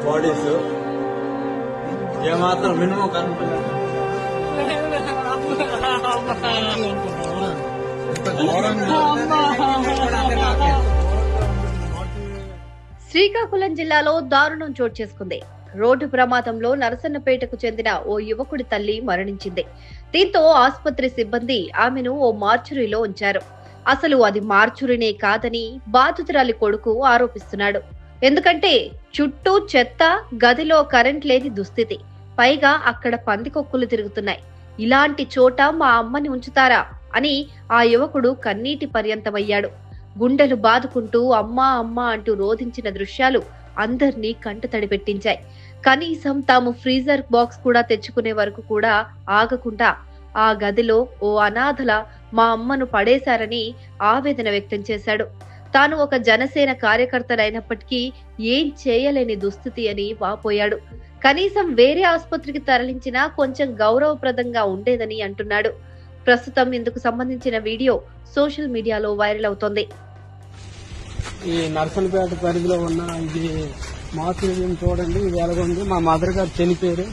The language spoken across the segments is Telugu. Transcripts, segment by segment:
బాడీస్ ఏమాత్రం మినిమం కనిపించలేదు. శ్రీకాకుళం జిల్లాలో దారుణం చోటు చేసుకుంది. రోడ్డు ప్రమాదంలో నరసన్నపేటకు చెందిన ఓ యువకుడి తల్లి మరణించింది. దీంతో ఆసుపత్రి సిబ్బంది ఆమెను ఓ మార్చురీలో ఉంచారు. అసలు అది మార్చురీనే కాదని బాధితురాలి కొడుకు ఆరోపిస్తున్నాడు. ఎందుకంటే చుట్టూ చెత్త, గదిలో కరెంట్ లేని దుస్థితి, పైగా అక్కడ పందికొక్కులు తిరుగుతున్నాయి. ఇలాంటి చోట మా అమ్మని ఉంచుతారా అని ఆ యువకుడు కన్నీటి పర్యంతమయ్యాడు. గుండెలు బాదుకుంటూ అమ్మా అమ్మా అంటూ రోధించిన దృశ్యాలు అందర్నీ కంటతడి పెట్టించాయి. కనీసం తాము ఫ్రీజర్ బాక్స్ కూడా తెచ్చుకునే వరకు కూడా ఆగకుండా ఆ గదిలో ఓ అనాథల మా అమ్మను పడేశారని ఆవేదన వ్యక్తం చేశాడు. తాను ఒక జనసేన కార్యకర్తనైనప్పటికీ ఏం చేయలేని దుస్థితి అని వాపోయాడు. కనీసం వేరే ఆసుపత్రికి తరలించినా కొంచెం గౌరవప్రదంగా ఉండేదని అంటున్నాడు. ప్రస్తుతం ఇందుకు సంబంధించిన వీడియో సోషల్ మీడియాలో వైరల్ అవుతోంది. ఈ నర్సన్పేట పరిధిలో ఉన్న ఇది మార్చురీని చూడండి. ఇది ఎలాగుంది. మా మదర్ గారు చనిపోతే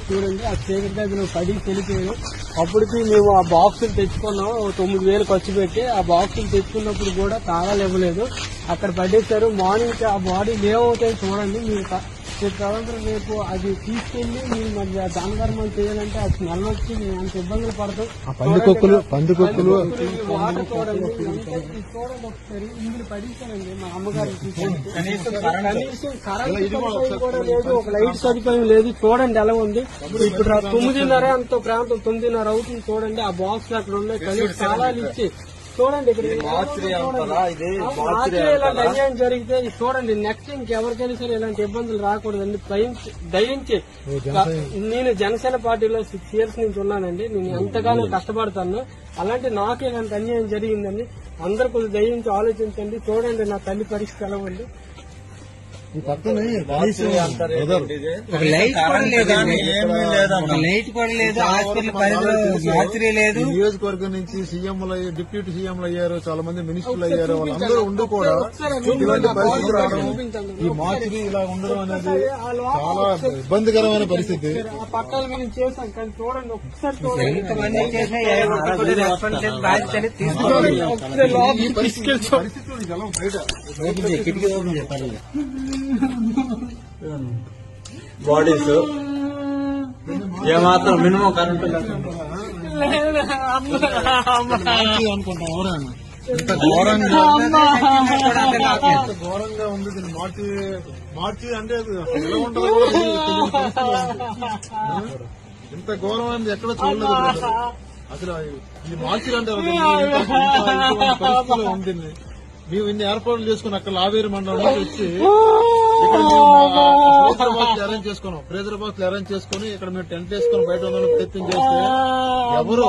చూడండి, ఆ చీకటి గదిలో పడి చనిపోయారు. అప్పటికి మేము ఆ బాక్సులు తెచ్చుకున్నాం, 9,000 ఖర్చు పెట్టి. ఆ బాక్సులు తెచ్చుకున్నప్పుడు కూడా తాళాలు ఇవ్వలేదు, అక్కడ పడేశారు. మార్నింగ్ ఆ బాడీ ఏమవుతాయి చూడండి. మీరు తదనంతరం రేపు అది తీసుకెళ్లి మీరు మరి దానధర్మం చేయాలంటే అది స్మెల్ వచ్చి మేము అంత ఇబ్బందులు పడతాం. పందుకొక్కులు చూడండి ఒకసారి ఇందులో పడేశానండి. మా అమ్మగారు కనీసం కరెంట్ కూడా లేదు, ఒక లైట్ సదుపాయం లేదు. చూడండి ఎలా ఉంది. ఇప్పుడు 9:30 అంత ప్రాంతం 9:30 అవుతుంది. చూడండి ఆ బాక్స్ అక్కడ ఉన్నాయి. కనీసం తాళాలు ఇచ్చి చూడండి. ఇక్కడ ఇలాంటి అన్యాయం జరిగితే చూడండి, నెక్స్ట్ ఇంకెవరికైనా సరే ఇలాంటి ఇబ్బందులు రాకూడదండి. దయించి నేను జనసేన పార్టీలో 6 years నుంచి ఉన్నానండి. నేను ఎంతగానో కష్టపడతాను. అలాంటి నాకు ఇలాంటి అన్యాయం జరిగిందండి. అందరూ కొంచెం దయించి ఆలోచించండి. చూడండి నా తల్లి పరిస్థితి ఎలా ఉంది. ఒక లైట్ కూడా లేదు, హాస్పిటల్ పరిధిలో మార్చురీ లేదు. నియోజకవర్గం నుంచి సీఎంలు, డిప్యూటీ సీఎంలు అయ్యారు, చాలా మంది మినిస్టర్లు అయ్యారు. వాళ్ళందరూ ఉండి కూడా ఇలాంటి పరిస్థితులు రావడం, ఈ మార్చురీ ఇలా ఉండడం అనేది చాలా ఇబ్బందికరమైన పరిస్థితి. పట్టాలు మేము చేసాం కానీ చూడండి ఒకసారి ఎంతమంది చేసినా బాధ్యతని ఈ పరిస్థితులు జనం బయట బాడీస్ ఏమాత్రం మినిమం కనిపించలేదు. అనుకుంటాం ఎవరైనా ఇంత ఘోరంగా ఉంది. దీన్ని మార్చి అంటే ఎలా ఉంటుందో కూడా తెలియని పరిస్థితి. ఇంత ఘోరం అనేది ఎక్కడ చూడలేదు అసలు. ఇది మార్చి అంటే పరిస్థితిలో ఉంది. మేము ఇన్ని ఏర్పాట్లు చేసుకుని అక్కడ లావేరు మండలం నుంచి వచ్చి ఇక్కడ ఫ్రీజర్ బాక్స్ అరేంజ్ చేసుకున్నాం. ఫ్రీజర్ బాక్స్ అరేంజ్ చేసుకుని ఇక్కడ మేము టెంట్ వేసుకుని బయట ఉండాలని ప్రయత్నం చేస్తే ఎవరు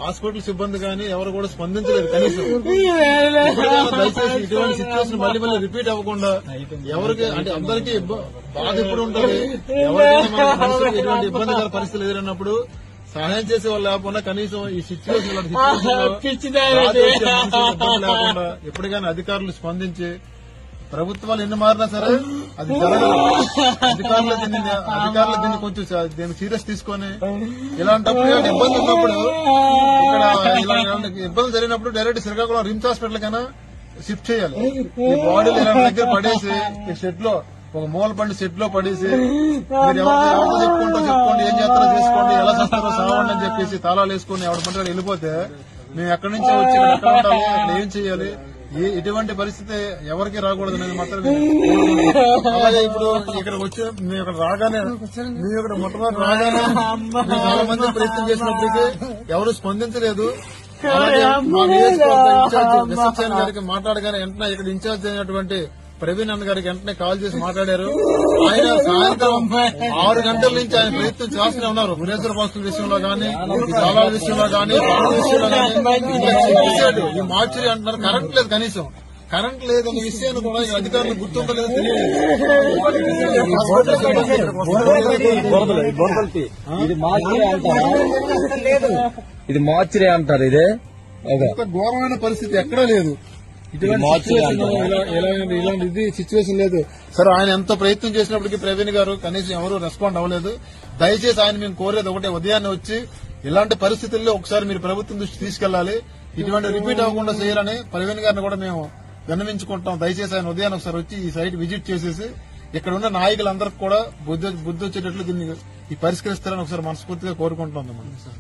హాస్పిటల్ సిబ్బంది కానీ ఎవరు కూడా స్పందించలేదు. కనీసం దయచేసి ఇటువంటి సిచ్యువేషన్ మళ్ళీ రిపీట్ అవ్వకుండా ఎవరికి అంటే అందరికీ బాధ ఎప్పుడు ఉంటుంది. ఎవరికైనా మనసుకి ఎటువంటి ఇబ్బందికర పరిస్థితులు ఎదురైనప్పుడు సహాయం చేసే వాళ్ళు లేకుండా కనీసం ఈ సిచ్యువేషన్ లేకుండా ఎప్పటికైనా అధికారులు స్పందించి, ప్రభుత్వాలు ఎన్ని మారినా సరే అది జరగదు. అధికారులు దీన్ని కొంచెం దీన్ని సీరియస్ తీసుకొని ఇలాంటప్పుడు ఇబ్బంది ఉన్నప్పుడు ఇక్కడ ఇలాంటి ఇబ్బందులు జరిగినప్పుడు డైరెక్ట్ శ్రీకాకుళం రిమ్స్ హాస్పిటల్ కైనా షిఫ్ట్ చేయాలి. ఈ బాడీలు ఇలాంటి దగ్గర పడేసి ఈ షెడ్ లో ఒక మూల పండి సెట్ లో పడేసి మీరు ఎవరితో చెప్పుకోండి, ఏం చేస్తారో చేసుకోండి, ఎలా చేస్తారో సావండి అని చెప్పేసి తాళాలు వేసుకుని ఎవరి పంట వెళ్ళిపోతే మేము ఎక్కడి నుంచి వచ్చి ఇక్కడ ఎక్కడ ఉండాలి, ఇక్కడ ఏం చేయాలి, ఇటువంటి పరిస్థితి ఎవరికి రాకూడదు అనేది మాత్రం. అలాగే ఇప్పుడు ఇక్కడ వచ్చి మేము ఇక్కడ రాగానే మొట్టమొదటి రాగానే చాలా మంది ప్రయత్నం చేసినప్పటికీ ఎవరు స్పందించలేదు. మా నియోజకవర్గ ఇన్ఛార్జ్ ఎస్ఎస్ఎన్ గారికి మాట్లాడగానే వెంటనే ఇక్కడ ఇన్ఛార్జ్ అయినటువంటి ప్రవీణ్ అన్న గారికి వెంటనే కాల్ చేసి మాట్లాడారు. ఆయన సాయంత్రం 6 గంటల నుంచి ఆయన ప్రయత్నం చేస్తూనే ఉన్నారు. ఫ్రీజర్ బాక్సుల విషయంలో గానీ, తాళాల విషయంలో గానీ, పనుల విషయంలో గానీ. ఈ మార్చురీ అంటున్నారు, కరెంట్ లేదు. కనీసం కరెంట్ లేదనే విషయాన్ని కూడా అధికారులు గుర్తుండలేదు. ఇది మార్చురీ అంటారు. ఇదే ఘోరమైన పరిస్థితి ఎక్కడా లేదు. ఇలాంటి సిచ్యువేషన్ లేదు సార్. ఆయన ఎంతో ప్రయత్నం చేసినప్పటికీ ప్రవీణ్ గారు కనీసం ఎవరు రెస్పాండ్ అవ్వలేదు. దయచేసి ఆయన మేము కోరేది ఒకటే, ఉదయాన్నే వచ్చి ఇలాంటి పరిస్థితుల్లో ఒకసారి మీరు ప్రభుత్వం దృష్టి తీసుకెళ్లాలి, ఇటువంటి రిపీట్ అవ్వకుండా చేయాలని ప్రవీణ్ గారిని కూడా మేము విన్నవించుకుంటాం. దయచేసి ఆయన ఉదయాన్ని ఒకసారి వచ్చి ఈ సైట్ విజిట్ చేసేసి ఇక్కడ ఉన్న నాయకులందరికీ కూడా బుద్ధి వచ్చేటట్లు దీన్ని పరిష్కరిస్తారని ఒకసారి మనస్ఫూర్తిగా కోరుకుంటున్నాం సార్.